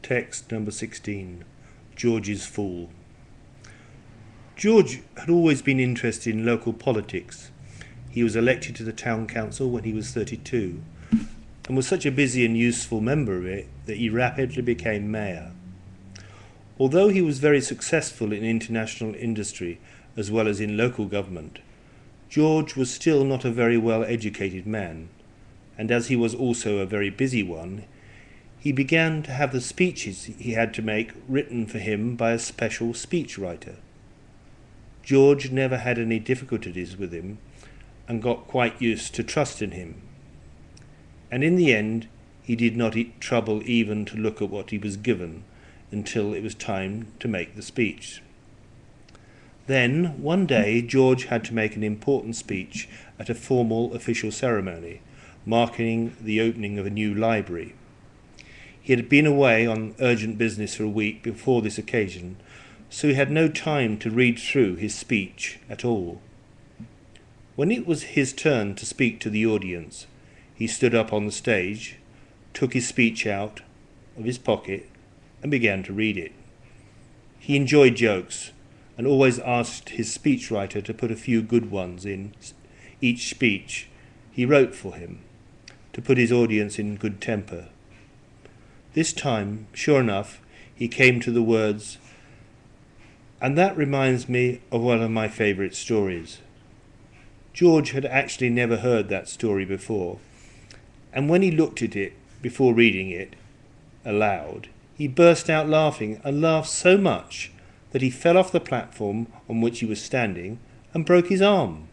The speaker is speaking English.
Text number 16. George's Fool. George had always been interested in local politics. He was elected to the town council when he was 32, and was such a busy and useful member of it that he rapidly became mayor. Although he was very successful in international industry as well as in local government, George was still not a very well educated man, and as he was also a very busy one, he began to have the speeches he had to make written for him by a special speechwriter. George never had any difficulties with him and got quite used to trusting him. And in the end, he did not trouble even to look at what he was given until it was time to make the speech. Then, one day, George had to make an important speech at a formal official ceremony, marking the opening of a new library. He had been away on urgent business for a week before this occasion, so he had no time to read through his speech at all. When it was his turn to speak to the audience, he stood up on the stage, took his speech out of his pocket, and began to read it. He enjoyed jokes, and always asked his speechwriter to put a few good ones in each speech he wrote for him, to put his audience in good temper. This time, sure enough, he came to the words, "And that reminds me of one of my favourite stories." George had actually never heard that story before, and when he looked at it before reading it aloud, he burst out laughing, and laughed so much that he fell off the platform on which he was standing and broke his arm.